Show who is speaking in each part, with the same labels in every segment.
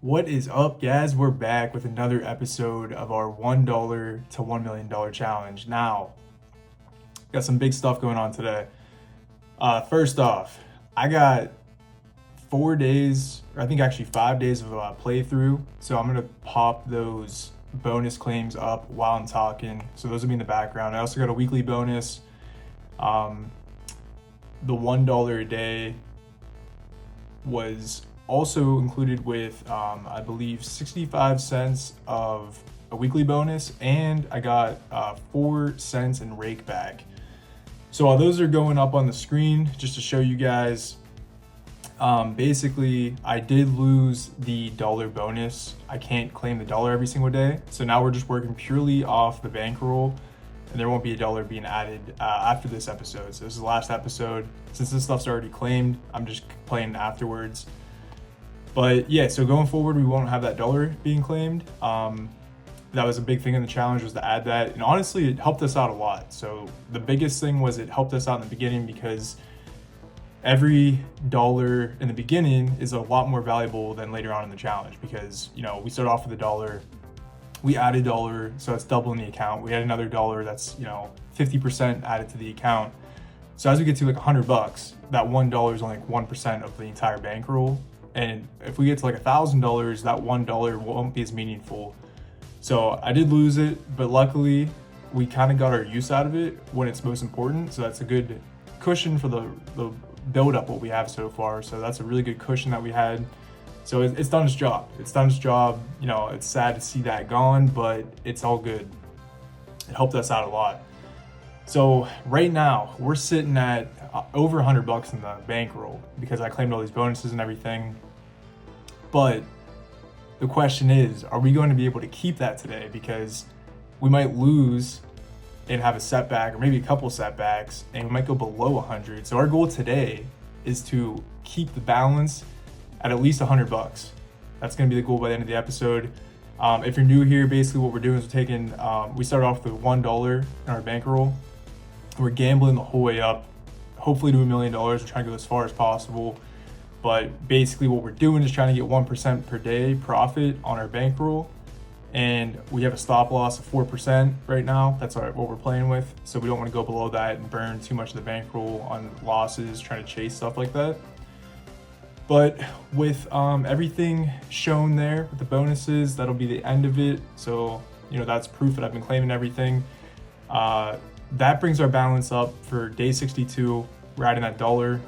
Speaker 1: What is up, guys? We're back with another episode of our $1 to $1 million challenge. Now, got some big stuff going on today. First off, I got 4 days, or I think actually 5 days of playthrough. So I'm gonna pop those bonus claims up while I'm talking. So those will be in the background. I also got a weekly bonus. The $1 a day was also included with, I believe, 65 cents of a weekly bonus, and I got 4 cents in rake back. So while those are going up on the screen, just to show you guys, basically I did lose the dollar bonus. I can't claim the dollar every single day. So now we're just working purely off the bankroll, and there won't be a dollar being added after this episode. So this is the last episode. Since this stuff's already claimed, I'm just playing afterwards. But yeah, so going forward, we won't have that dollar being claimed. That was a big thing in the challenge, was to add that. And honestly, it helped us out a lot. So the biggest thing was it helped us out in the beginning, because every dollar in the beginning is a lot more valuable than later on in the challenge, because, you know, we start off with a dollar, we add a dollar, so it's doubling the account. We add another dollar, that's, 50% added to the account. So as we get to like $100, that $1 is only like 1% of the entire bankroll. And if we get to like $1,000, that $1 won't be as meaningful. So I did lose it, but luckily we kind of got our use out of it when it's most important. So that's a good cushion for the build up what we have so far. So that's a really good cushion that we had. So it's done its job. It's done its job. It's sad to see that gone, but it's all good. It helped us out a lot. So right now we're sitting at over $100 in the bankroll, because I claimed all these bonuses and everything. But the question is, are we going to be able to keep that today? Because we might lose and have a setback, or maybe a couple setbacks, and we might go below 100. So our goal today is to keep the balance at least $100. That's going to be the goal by the end of the episode. If you're new here, basically what we're doing is we're taking, we start off with $1 in our bankroll. We're gambling the whole way up, hopefully to $1 million. We're trying to go as far as possible. But basically what we're doing is trying to get 1% per day profit on our bankroll. And we have a stop loss of 4% right now. That's what we're playing with. So we don't want to go below that and burn too much of the bankroll on losses, trying to chase stuff like that. But with everything shown there, with the bonuses, that'll be the end of it. So, that's proof that I've been claiming everything. That brings our balance up for day 62. We're adding that dollar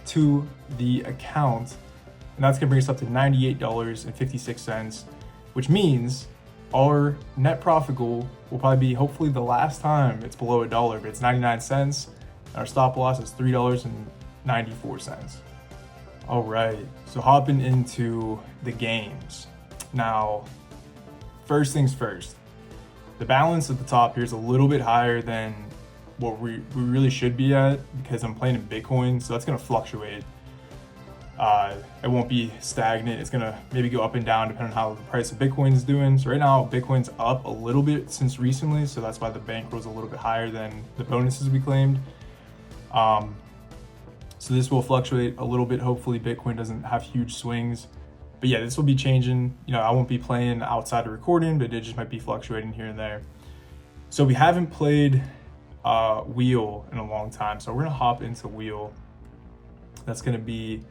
Speaker 1: to the account, and that's gonna bring us up to $98.56, which means our net profit goal will probably be, hopefully, the last time it's below a dollar, but it's 99 cents. And our stop loss is $3.94. All right, so hopping into the games. Now, first things first, the balance at the top here is a little bit higher than what we really should be at, because I'm playing in Bitcoin, so that's gonna fluctuate. It won't be stagnant. It's gonna maybe go up and down depending on how the price of Bitcoin is doing. So right now, Bitcoin's up a little bit since recently, so that's why the bankroll is a little bit higher than the bonuses we claimed. So this will fluctuate a little bit. Hopefully Bitcoin doesn't have huge swings. But yeah, this will be changing. I won't be playing outside of recording, but it just might be fluctuating here and there. So we haven't played Wheel in a long time. So we're gonna hop into Wheel. That's gonna be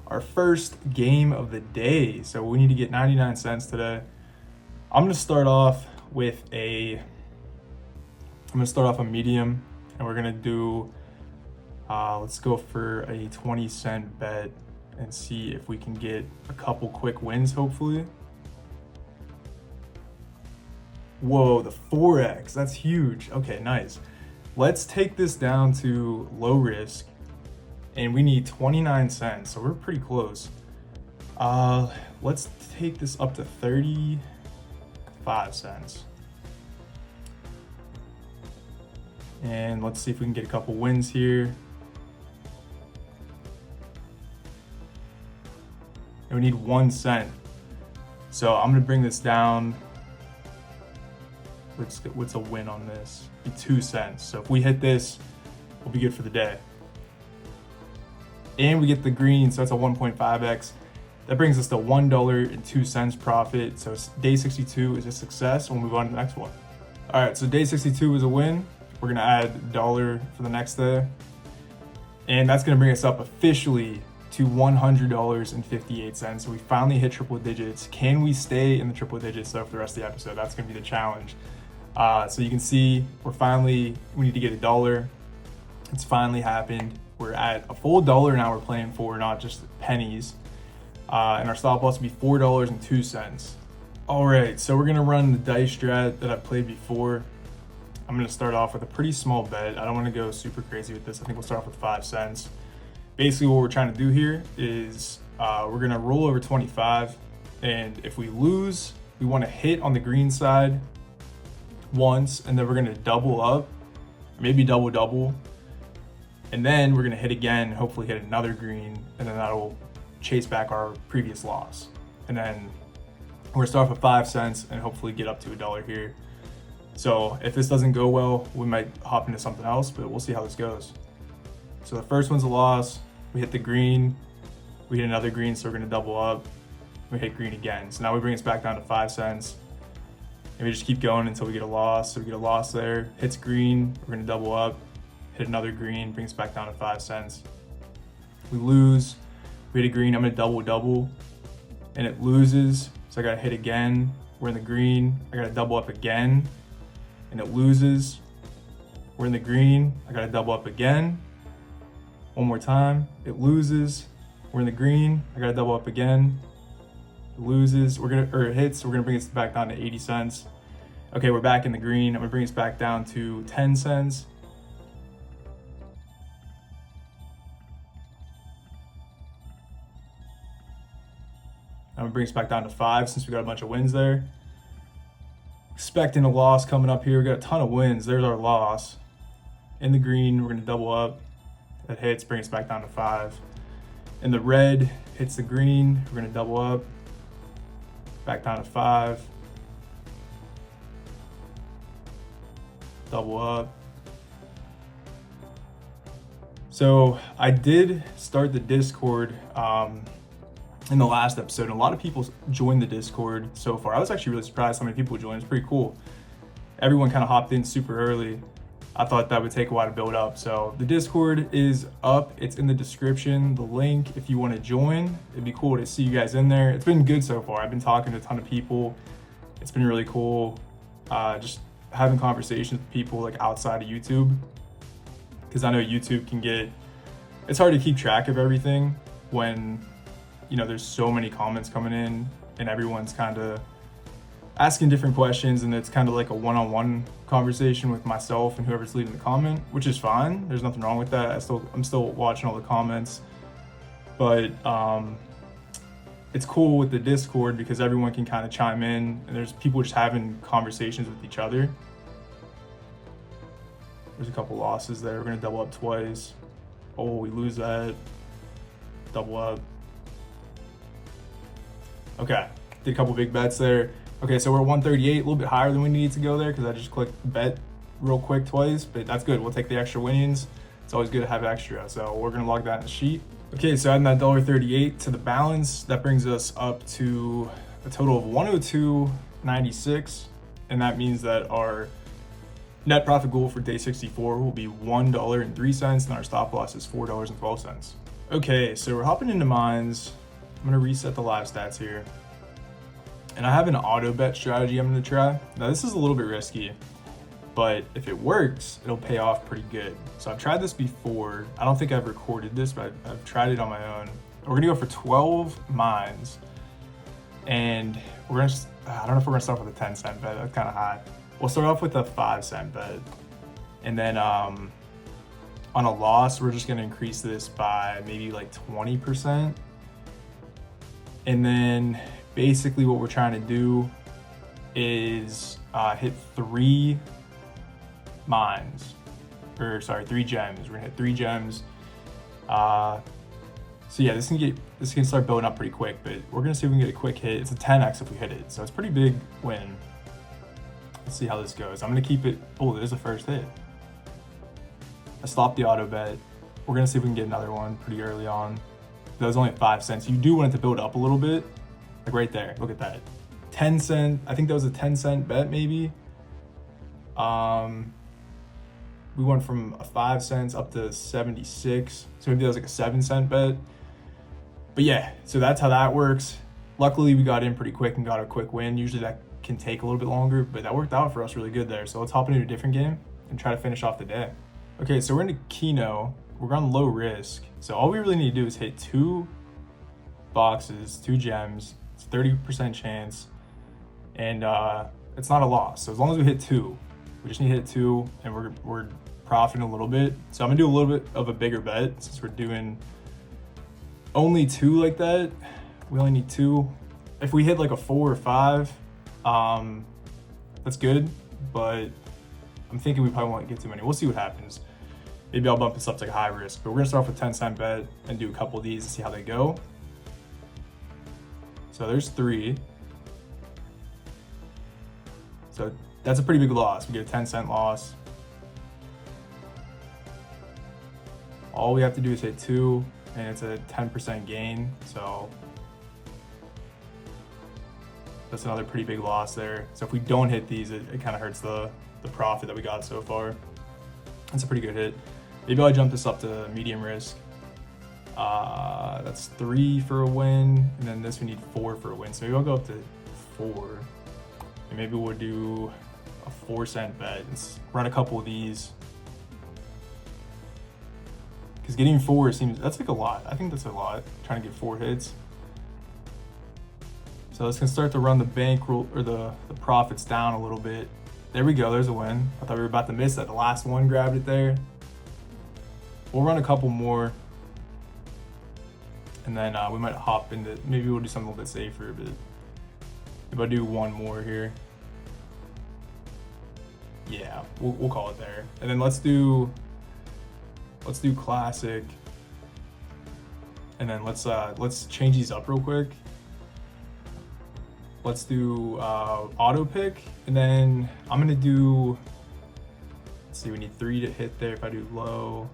Speaker 1: our first game of the day. So we need to get 99 cents today. I'm gonna start off with a medium, and we're gonna do, let's go for a 20-cent bet and see if we can get a couple quick wins, hopefully. Whoa, the 4x, that's huge. Okay, nice. Let's take this down to low risk, and we need 29 cents, so we're pretty close. Let's take this up to 35 cents. And let's see if we can get a couple wins here. And we need 1 cent. So I'm gonna bring this down. What's a win on this? Be 2 cents. So if we hit this, we'll be good for the day. And we get the green, so that's a 1.5x. That brings us to $1.02 profit. So day 62 is a success. We'll move on to the next one. All right, so day 62 is a win. We're gonna add $1 for the next day. And that's gonna bring us up officially to $100.58. So we finally hit triple digits. Can we stay in the triple digits though for the rest of the episode? That's gonna be the challenge. So you can see we need to get $1. It's finally happened. We're at a full $1 now we're playing for, not just pennies. And our stop loss will be $4.02. All right, so we're gonna run the dice strat that I've played before. I'm gonna start off with a pretty small bet. I don't wanna go super crazy with this. I think we'll start off with 5 cents. Basically what we're trying to do here is we're gonna roll over 25. And if we lose, we wanna hit on the green side once, and then we're gonna double up, maybe double. And then we're gonna hit again, hopefully hit another green, and then that'll chase back our previous loss. And then we're gonna start off with 5 cents and hopefully get up to $1 here. So if this doesn't go well, we might hop into something else, but we'll see how this goes. So the first one's a loss. We hit the green, we hit another green, so we're gonna double up. We hit green again. So now we bring us back down to 5 cents. And we just keep going until we get a loss. So we get a loss there, hits green, we're gonna double up, hit another green, brings us back down to 5 cents. We lose, we hit a green, I'm gonna double, and it loses. So I gotta hit again, we're in the green, I gotta double up again, and it loses. We're in the green, I gotta double up again. One more time, it loses. We're in the green, I gotta double up again. It loses, it hits, we're gonna bring it back down to 80 cents. Okay, we're back in the green, I'm gonna bring us back down to 10 cents. I'm gonna bring us back down to 5 since we got a bunch of wins there. Expecting a loss coming up here. We got a ton of wins. There's our loss. In the green, we're gonna double up. That hits, bring us back down to 5. And the red hits the green, we're gonna double up. Back down to 5. Double up. So I did start the Discord in the last episode, and a lot of people joined the Discord so far. I was actually really surprised how many people joined. It's pretty cool. Everyone kind of hopped in super early. I thought that would take a while to build up. So the Discord is up. It's in the description, the link if you want to join. It'd be cool to see you guys in there. It's been good so far. I've been talking to a ton of people. It's been really cool. Just having conversations with people like outside of YouTube. Because I know YouTube it's hard to keep track of everything when there's so many comments coming in and everyone's kind of asking different questions, and it's kind of like a one-on-one conversation with myself and whoever's leaving the comment, which is fine. There's nothing wrong with that. I'm still watching all the comments, but it's cool with the Discord because everyone can kind of chime in, and there's people just having conversations with each other. There's a couple losses there. We're gonna double up twice. Oh, we lose that. Double up. Okay, did a couple big bets there. Okay, so we're at 138, a little bit higher than we needed to go there because I just clicked bet real quick twice, but that's good. We'll take the extra winnings. It's always good to have extra, so we're gonna log that in the sheet. Okay, so adding that $1.38 to the balance, that brings us up to a total of $102.96, and that means that our net profit goal for day 64 will be $1.03, and our stop loss is $4.12. Okay, so we're hopping into mines. I'm gonna reset the live stats here. And I have an auto bet strategy I'm gonna try. Now this is a little bit risky, but if it works, it'll pay off pretty good. So I've tried this before. I don't think I've recorded this, but I've tried it on my own. We're gonna go for 12 mines. And I don't know if we're gonna start with a 10-cent bet, that's kind of high. We'll start off with a 5-cent bet. And then on a loss, we're just gonna increase this by maybe like 20%. And then basically what we're trying to do is hit 3 mines, or sorry, 3 gems. We're gonna hit 3 gems. So yeah, this can start building up pretty quick, but we're gonna see if we can get a quick hit. It's a 10x if we hit it, so it's a pretty big win. Let's see how this goes. I'm gonna keep it. Oh, there's the first hit. I stopped the auto bet. We're gonna see if we can get another one pretty early on. That was only 5 cents. You do want it to build up a little bit, like right there. Look at that, 10 cent. I think that was a 10-cent bet maybe. We went from 5 cents up to 76, so maybe that was like a 7-cent bet. But yeah, so that's how that works. Luckily, we got in pretty quick and got a quick win. Usually that can take a little bit longer, but that worked out for us really good there. So let's hop into a different game and try to finish off the day. Okay, so we're into Keno. We're on low risk. So all we really need to do is hit 2 boxes, 2 gems. It's a 30% chance, and it's not a loss. So as long as we hit 2, we just need to hit 2, and we're profiting a little bit. So I'm gonna do a little bit of a bigger bet since we're doing only 2 like that. We only need 2. If we hit like a 4 or 5, that's good, but I'm thinking we probably won't get too many. We'll see what happens. Maybe I'll bump this up to like high risk, but we're gonna start off with 10-cent bet and do a couple of these and see how they go. So there's 3. So that's a pretty big loss. We get a 10-cent loss. All we have to do is hit 2, and it's a 10% gain. So that's another pretty big loss there. So if we don't hit these, it kind of hurts the profit that we got so far. That's a pretty good hit. Maybe I'll jump this up to medium risk. That's 3 for a win, and then this we need 4 for a win. So maybe I'll go up to 4, and maybe we'll do a 4-cent bet. Let's run a couple of these, because getting 4 seems, that's like a lot. I think that's a lot, trying to get 4 hits. So let's gonna start to run the bankroll, or the profits down a little bit. There we go, there's a win. I thought we were about to miss that. The last one grabbed it there. We'll run a couple more, and then we might hop into, maybe we'll do something a little bit safer, but if I do one more here, yeah, we'll call it there. And then let's do classic, and then let's change these up real quick. Let's do auto pick, and then I'm gonna do, let's see, we need 3 to hit there. If I do low,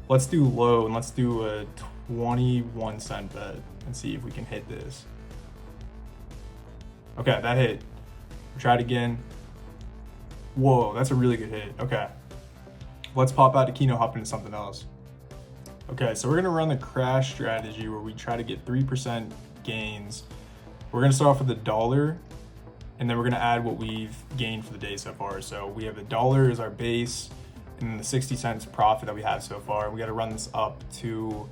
Speaker 1: let's do low, and let's do a 21-cent bet and see if we can hit this. Okay, that hit. We'll try it again. Whoa, that's a really good hit. Okay, let's pop out of Keno, hop into something else. Okay, so we're gonna run the crash strategy where we try to get 3% gains. We're gonna start off with $1, and then we're gonna add what we've gained for the day so far. So we have $1 as our base, and then the 60 cents profit that we have so far. We gotta run this up to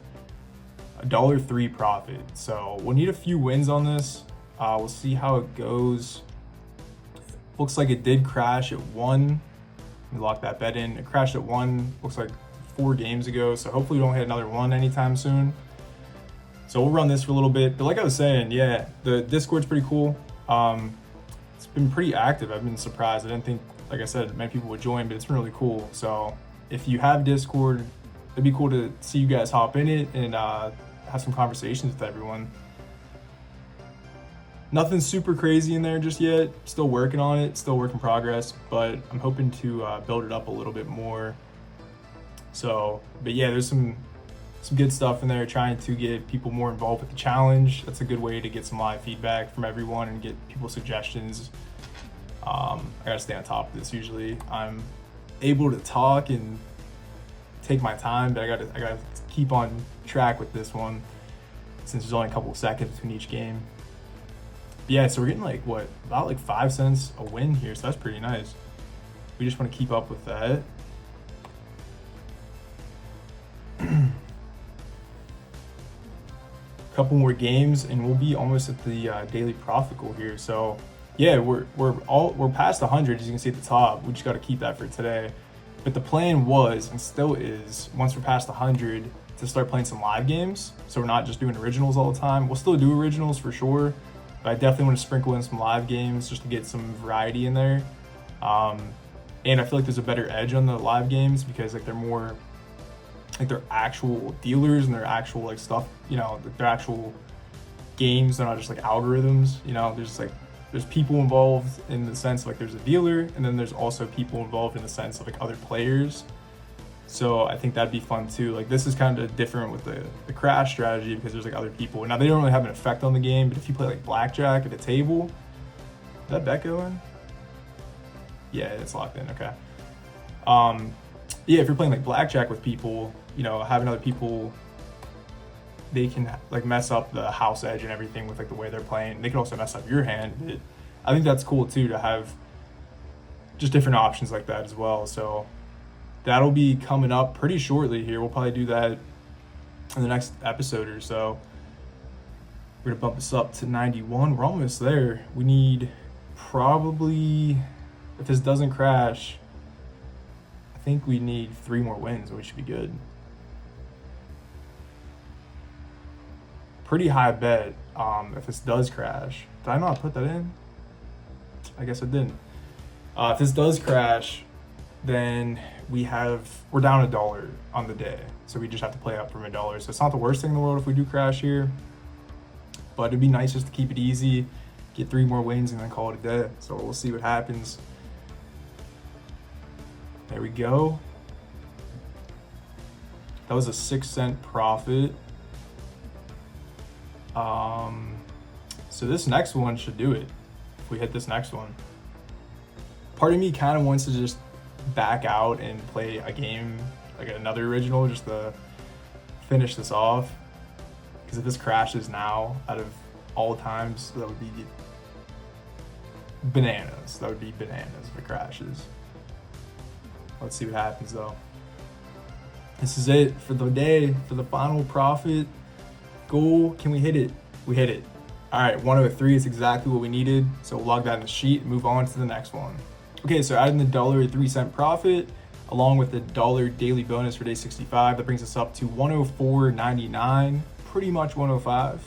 Speaker 1: $1.03 profit. So we'll need a few wins on this. We'll see how it goes. Looks like it did crash at 1. Let me lock that bet in. It crashed at 1, looks like 4 games ago. So hopefully we don't hit another 1 anytime soon. So we'll run this for a little bit. But like I was saying, yeah, the Discord's pretty cool. It's been pretty active. I've been surprised. I didn't think, like I said, many people would join, but it's been really cool. So if you have Discord, it'd be cool to see you guys hop in it and have some conversations with everyone. Nothing super crazy in there just yet. Still working on it, still work in progress, but I'm hoping to build it up a little bit more. So, but yeah, there's some good stuff in there, trying to get people more involved with the challenge. That's a good way to get some live feedback from everyone and get people's suggestions. I gotta stay on top of this. Usually I'm able to talk and take my time, but I gotta keep on track with this one since there's only a couple of seconds between each game. But yeah, so we're getting like about like 5 cents a win here, so that's pretty nice. We just want to keep up with that. Couple more games and we'll be almost at the daily profit goal here. So yeah, we're past 100, as you can see at the top. We just got to keep that for today. But the plan was, and still is, once we're past 100, to start playing some live games. So we're not just doing originals all the time. We'll still do originals for sure, but I definitely want to sprinkle in some live games just to get some variety in there. And I feel like there's a better edge on the live games because like they're more, like they're actual dealers and they're actual like stuff, you know, they're actual games. They're not just like algorithms, you know. There's people involved in the sense of like there's a dealer, and then there's also people involved in the sense of like other players. So I think that'd be fun too. Like this is kind of different with the crash strategy because there's like other people. Now they don't really have an effect on the game, but if you play like blackjack at a table, is that bet going? Yeah, it's locked in. Okay. Yeah, if you're playing like blackjack with people, you know, having other people, they can like mess up the house edge and everything with like the way they're playing. They can also mess up your hand. But I think that's cool too to have just different options like that as well. So that'll be coming up pretty shortly here. We'll probably do that in the next episode or so. We're gonna bump this up to 91. We're almost there. We need probably, if this doesn't crash, I think we need 3 more wins, which should be good. Pretty high bet if this does crash. Did I not put that in? I guess I didn't. If this does crash, then we're down $1 on the day. So we just have to play up from $1. So it's not the worst thing in the world if we do crash here, but it'd be nice just to keep it easy, get 3 more wins and then call it a day. So we'll see what happens. There we go. That was a 6-cent profit. So this next one should do it if we hit this next one. Part of me kind of wants to just back out and play a game, like another original, just to finish this off. Because if this crashes now, out of all times, that would be bananas. That would be bananas if it crashes. Let's see what happens though. This is it for the day, for the final profit goal. Can we hit it? We hit it. All right, 103 is exactly what we needed. So we'll log that in the sheet and move on to the next one. Okay, so adding the $1.03 profit along with the $1 daily bonus for day 65, that brings us up to 104.99, pretty much 105.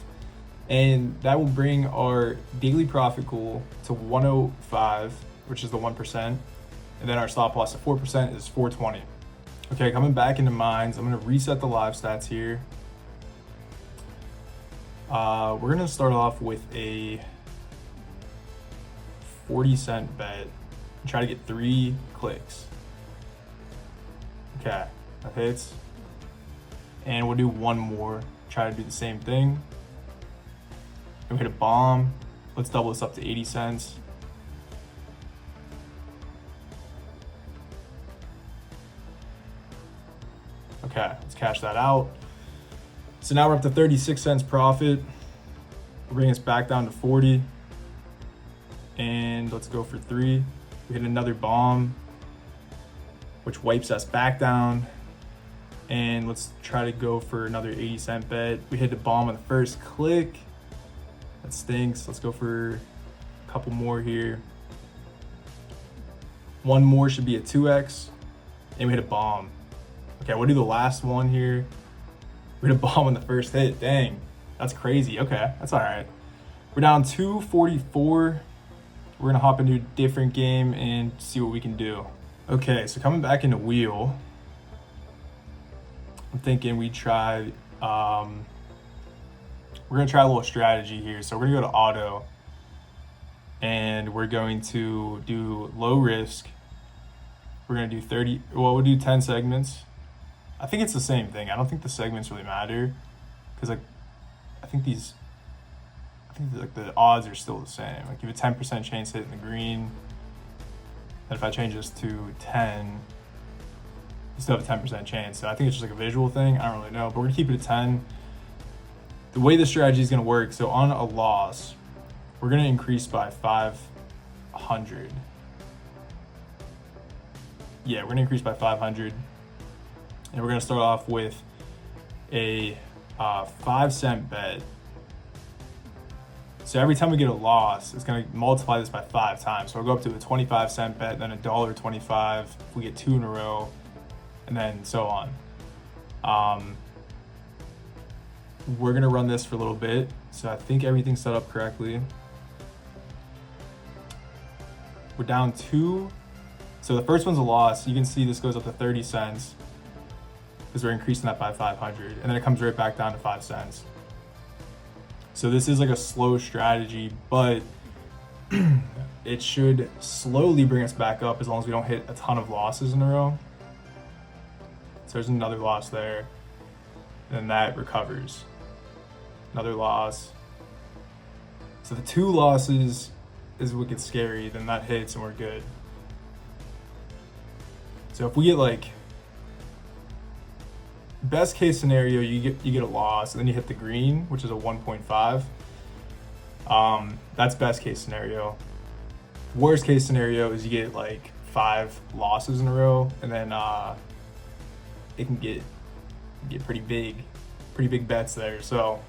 Speaker 1: And that will bring our daily profit goal to 105, which is the 1%. And then our stop loss of 4% is 420. Okay, coming back into mines, I'm gonna reset the live stats here. We're gonna start off with a 40-cent bet and try to get 3 clicks. Okay, that hits. And we'll do 1 more, try to do the same thing. And we hit a bomb. Let's double this up to 80 cents. Okay, let's cash that out. So now we're up to 36 cents profit. We'll bring us back down to 40. And let's go for 3. We hit another bomb, which wipes us back down. And let's try to go for another 80-cent bet. We hit a bomb on the first click. That stinks. Let's go for a couple more here. 1 more should be a 2x. And we hit a bomb. Okay, we'll do the last one here. We hit a bomb on the first hit. Dang, that's crazy. Okay, that's all right. We're down 244. We're gonna hop into a different game and see what we can do. Okay, so coming back into wheel, I'm thinking we try, we're gonna try a little strategy here. So we're gonna go to auto and we're going to do low risk. We're gonna do we'll do 10 segments. I think it's the same thing. I don't think the segments really matter because I think like the odds are still the same. Like you have a 10% chance hit in the green. And if I change this to 10, you still have a 10% chance. So I think it's just like a visual thing. I don't really know, but we're gonna keep it at 10. The way the strategy is gonna work, so on a loss, we're gonna increase by 500. Yeah, we're gonna increase by 500. And we're gonna start off with a 5-cent bet. So every time we get a loss, it's gonna multiply this by 5 times. So we'll go up to a 25-cent bet, then $1.25 if we get 2 in a row, and then so on. We're gonna run this for a little bit. So I think everything's set up correctly. We're down 2. So the first one's a loss. You can see this goes up to 30 cents because we're increasing that by 500, and then it comes right back down to 5 cents. So this is like a slow strategy, but it should slowly bring us back up as long as we don't hit a ton of losses in a row. So there's another loss there. And that recovers. Another loss. So the 2 losses is what gets scary. Then that hits and we're good. So if we get like best case scenario, you get a loss, and then you hit the green, which is a 1.5. That's best case scenario. Worst case scenario is you get like 5 losses in a row, and then it can get pretty big bets there. So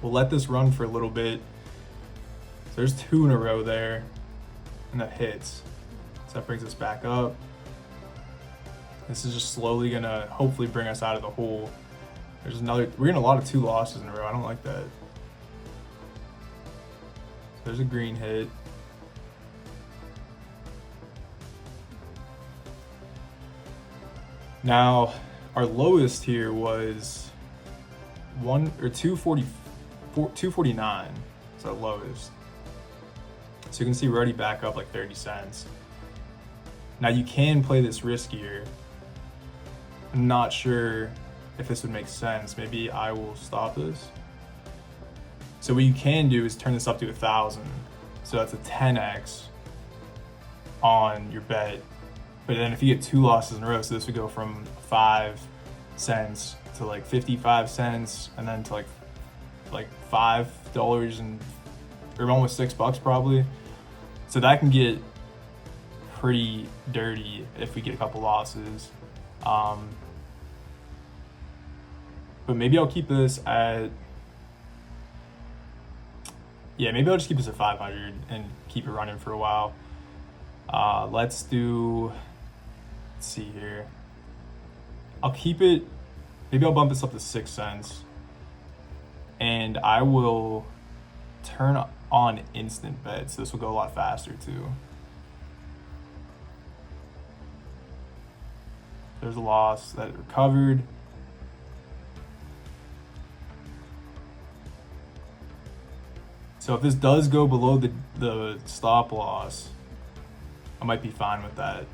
Speaker 1: we'll let this run for a little bit. So there's 2 in a row there, and that hits. So that brings us back up. This is just slowly gonna hopefully bring us out of the hole. There's another, we're getting a lot of 2 losses in a row. I don't like that. There's a green hit. Now, our lowest here was 249. It's our lowest. So you can see we're already back up like 30 cents. Now you can play this riskier. I'm not sure if this would make sense. Maybe I will stop this. So what you can do is turn this up to 1,000. So that's a 10x on your bet. But then if you get 2 losses in a row, so this would go from 5 cents to like 55 cents, and then to like $5 or almost $6 probably. So that can get pretty dirty if we get a couple losses. But maybe I'll keep this at, maybe I'll just keep this at 500 and keep it running for a while. Let's see here. I'll keep it, maybe I'll bump this up to 6 cents, and I will turn on instant bets. This will go a lot faster too. There's a loss that recovered. So if this does go below the stop loss, I might be fine with that.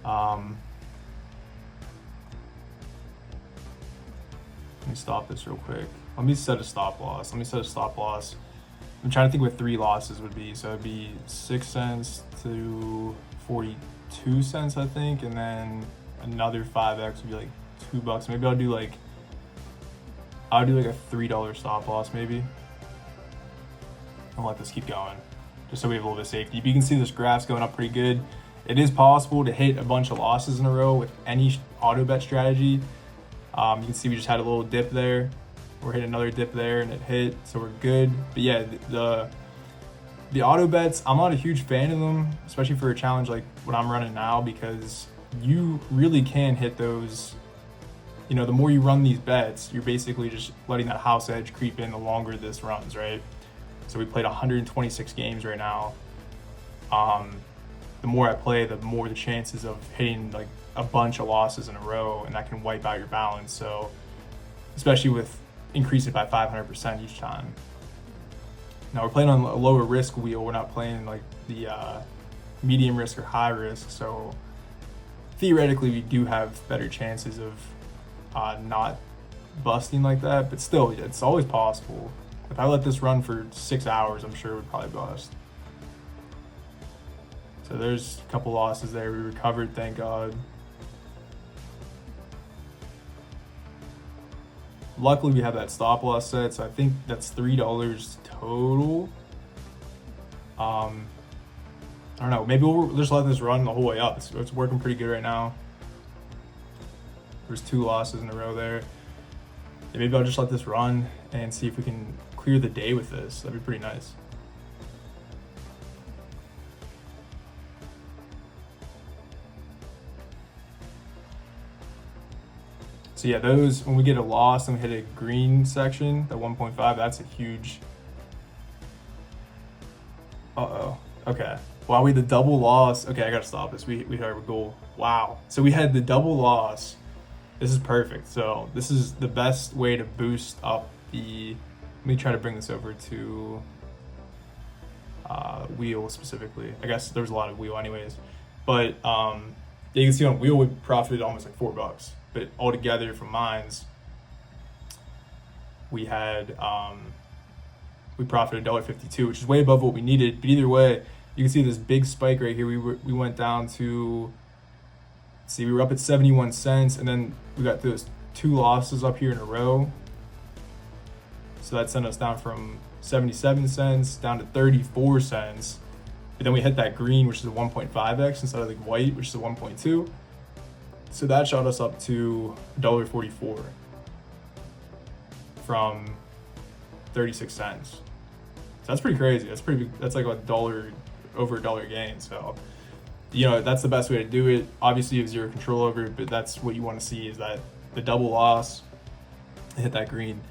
Speaker 1: Let me stop this real quick. Let me set a stop loss. I'm trying to think what 3 losses would be. So it'd be 6 cents to 42 cents, I think, and then another 5x would be like $2. Maybe I'll do like a $3 stop loss maybe. I'll let this keep going, just so we have a little bit of safety. But you can see this graph's going up pretty good. It is possible to hit a bunch of losses in a row with any auto bet strategy. You can see we just had a little dip there. We're hitting another dip there, and it hit, so we're good. But yeah, the auto bets, I'm not a huge fan of them, especially for a challenge like what I'm running now, because you really can hit those. You know, the more you run these bets, you're basically just letting that house edge creep in the longer this runs, right? So we played 126 games right now. The more I play, the more the chances of hitting like a bunch of losses in a row, and that can wipe out your balance. So especially with increasing it by 500% each time. Now we're playing on a lower risk wheel. We're not playing like the medium risk or high risk. So theoretically, we do have better chances of not busting like that. But still, it's always possible. If I let this run for 6 hours, I'm sure it would probably bust. So there's a couple losses there. We recovered, thank God. Luckily, we have that stop loss set, so I think that's $3 total. I don't know. Maybe we'll just let this run the whole way up. It's working pretty good right now. There's 2 losses in a row there. Yeah, maybe I'll just let this run and see if we can clear the day with this. That'd be pretty nice. So yeah, those, when we get a loss and we hit a green section, the 1.5, that's a huge, okay. Wow, we had the double loss. Okay, I gotta stop this. We had our goal. Wow. So we had the double loss. This is perfect. So this is the best way to boost up the, let me try to bring this over to wheel specifically. I guess there was a lot of wheel anyways. But Yeah, you can see on wheel we profited almost like $4, but altogether from mines, we had we profited $1.52, which is way above what we needed. But either way, you can see this big spike right here. We went down to, see, we were up at 71 cents, and then we got those 2 losses up here in a row. So that sent us down from 77 cents down to 34 cents. But then we hit that green, which is a 1.5x instead of the white, which is a 1.2. So that shot us up to $1.44 from 36 cents. So that's pretty crazy. That's pretty big. That's like over a dollar gain. So, you know, that's the best way to do it. Obviously you have zero control over it, but that's what you want to see, is that the double loss, hit that green.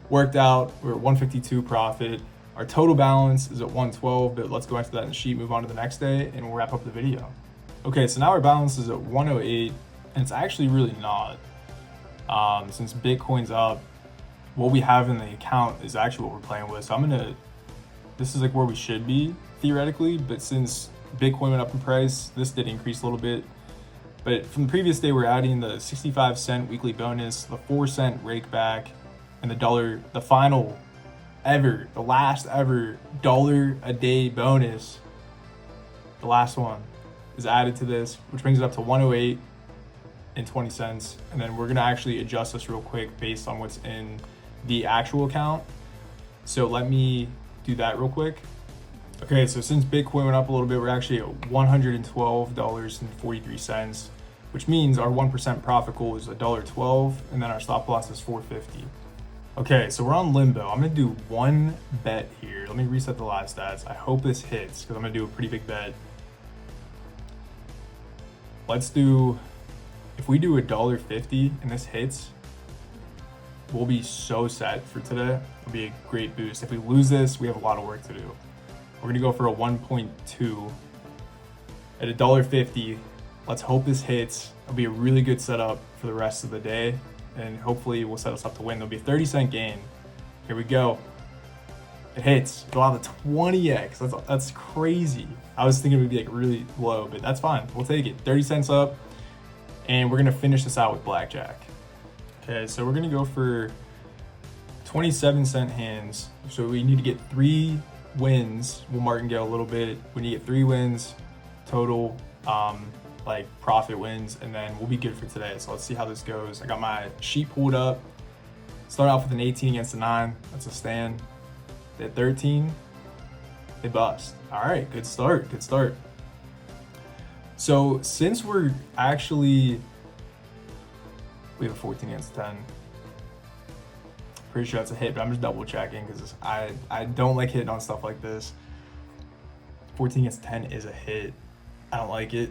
Speaker 1: Worked out. We're at 152 profit. Our total balance is at 112, but let's go back to that in the sheet, move on to the next day, and we'll wrap up the video. Okay, so now our balance is at 108, and it's actually really not. Since Bitcoin's up, what we have in the account is actually what we're playing with. So this is like where we should be theoretically, but since Bitcoin went up in price, this did increase a little bit. But from the previous day, we're adding the 65-cent weekly bonus, the 4-cent rake back, and the final ever, the last ever $1 a day bonus. The last one is added to this, which brings it up to 108 and 20 cents. And then we're gonna actually adjust this real quick based on what's in the actual account. So let me do that real quick. Okay, so since Bitcoin went up a little bit, we're actually at $112.43, which means our 1% profit goal is $1.12, and then our stop loss is $4.50. Okay, so we're on Limbo. I'm gonna do one bet here. Let me reset the live stats. I hope this hits, because I'm gonna do a pretty big bet. If we do $1.50 and this hits, we'll be so set for today. It'll be a great boost. If we lose this, we have a lot of work to do. We're gonna go for a 1.2 at $1.50. Let's hope this hits. It'll be a really good setup for the rest of the day, and hopefully will set us up to win. There'll be a 30-cent gain. Here we go. It hits. We'll have a 20x. That's crazy. I was thinking it would be like really low, but that's fine. We'll take it. 30 cents up, and we're gonna finish this out with blackjack. Okay, so we're gonna go for 27-cent hands. So we need to get 3 wins. We'll martingale a little bit. We need to get 3 wins total, like profit wins, and then we'll be good for today. So let's see how this goes. I got my sheet pulled up. Start off with an 18 against a 9. That's a stand. They hit 13. They bust. All right, good start. Good start. So since we have a 14 against 10. Pretty sure that's a hit, but I'm just double checking because I don't like hitting on stuff like this. 14 against 10 is a hit. I don't like it.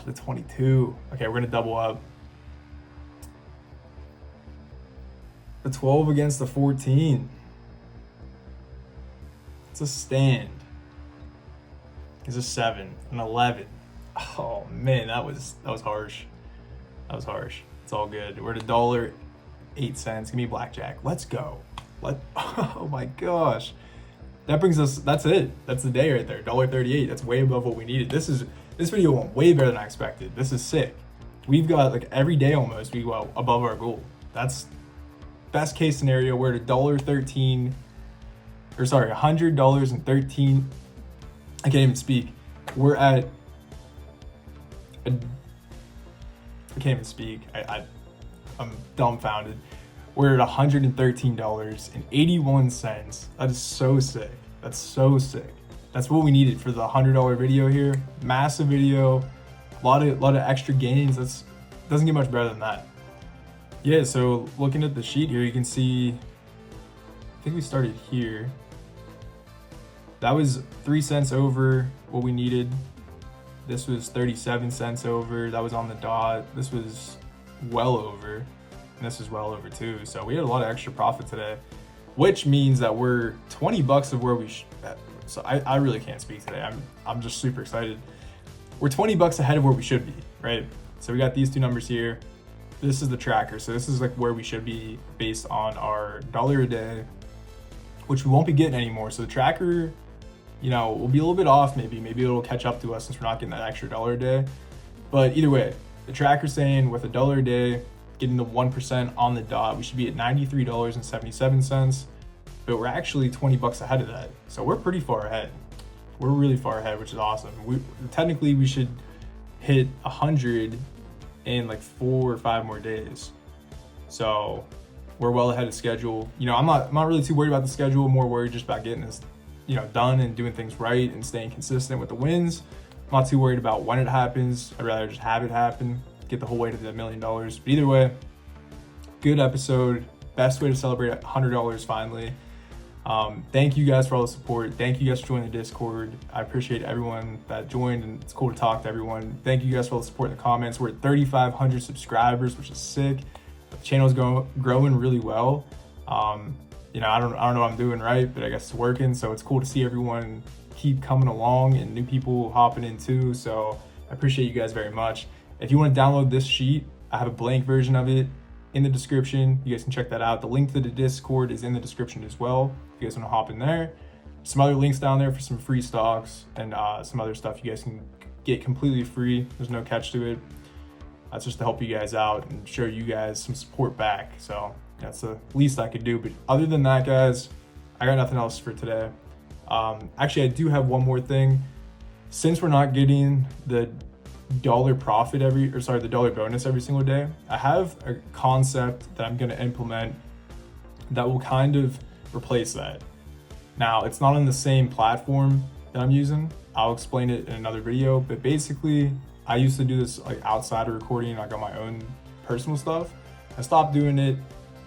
Speaker 1: The 22. Okay, we're gonna double up. The 12 against the 14. It's a stand. It's a 7, an 11. Oh man, that was harsh. That was harsh. It's all good. We're at $1.08. Give me blackjack. Let's go. Oh my gosh. That brings us, that's it. That's the day right there. $1.38. That's way above what we needed. This video went way better than I expected. This is sick. We've got like every day almost we go above our goal. That's best case scenario. We're at $1.13, or sorry, $100.13. I can't even speak. We're at I can't even speak. I'm dumbfounded. We're at $113.81. That is so sick. That's so sick. That's what we needed for the $100 video here. Massive video, a lot of extra gains. Doesn't get much better than that. Yeah, so looking at the sheet here, you can see, I think we started here. That was 3 cents over what we needed. This was 37 cents over. That was on the dot. This was well over. And this is well over too. So we had a lot of extra profit today, which means that we're 20 bucks of where we should. So I really can't speak today. I'm just super excited. We're 20 bucks ahead of where we should be, right? So we got these 2 numbers here. This is the tracker. So this is like where we should be based on our $1 a day, which we won't be getting anymore. So the tracker, you know, will be a little bit off maybe. Maybe it'll catch up to us since we're not getting that extra $1 a day. But either way, the tracker's saying with $1 a day, getting the 1% on the dot, we should be at $93.77, but we're actually 20 bucks ahead of that. So we're pretty far ahead. We're really far ahead, which is awesome. Technically we should hit 100 in like 4 or 5 more days. So we're well ahead of schedule. You know, I'm not really too worried about the schedule, more worried just about getting this, you know, done and doing things right and staying consistent with the wins. I'm not too worried about when it happens. I'd rather just have it happen, get the whole way to the $1 million. But either way, good episode. Best way to celebrate $100 finally. Thank you guys for all the support. Thank you guys for joining the Discord. I appreciate everyone that joined, and it's cool to talk to everyone. Thank you guys for all the support in the comments. We're at 3,500 subscribers, which is sick. The channel's growing really well. You know, I don't know what I'm doing right, but I guess it's working. So it's cool to see everyone keep coming along and new people hopping in too. So I appreciate you guys very much. If you want to download this sheet, I have a blank version of it in the description. You guys can check that out. The link to the Discord is in the description as well. If you guys want to hop in there, some other links down there for some free stocks and some other stuff you guys can get completely free. There's no catch to it. That's just to help you guys out and show you guys some support back. So that's the least I could do. But other than that, guys, I got nothing else for today. Actually, I do have one more thing. Since we're not getting the dollar profit the dollar bonus every single day, I have a concept that I'm going to implement that will kind of replace that. Now, it's not on the same platform that I'm using. I'll explain it in another video, but basically I used to do this like outside of recording, like on my own personal stuff. I stopped doing it,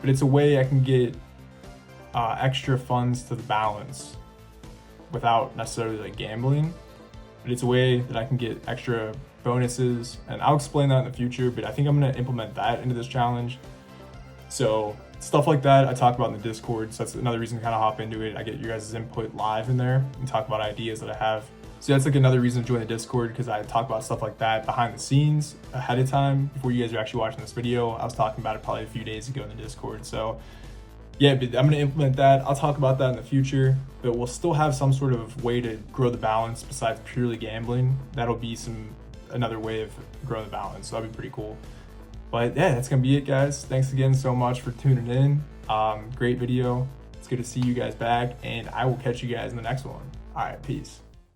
Speaker 1: but it's a way I can get extra funds to the balance without necessarily like gambling. But it's a way that I can get extra bonuses, and I'll explain that in the future, but I think I'm going to implement that into this challenge. So stuff like that I talk about in the Discord, so that's another reason to kind of hop into it. I get your guys' input live in there and talk about ideas that I have. So that's like another reason to join the Discord, because I talk about stuff like that behind the scenes ahead of time before you guys are actually watching this video. I was talking about it probably a few days ago in the Discord. So yeah, but I'm going to implement that. I'll talk about that in the future, but we'll still have some sort of way to grow the balance besides purely gambling. That'll be another way of growing the balance. So that'll be pretty cool. But yeah, that's going to be it, guys. Thanks again so much for tuning in. Great video. It's good to see you guys back, and I will catch you guys in the next one. All right, peace.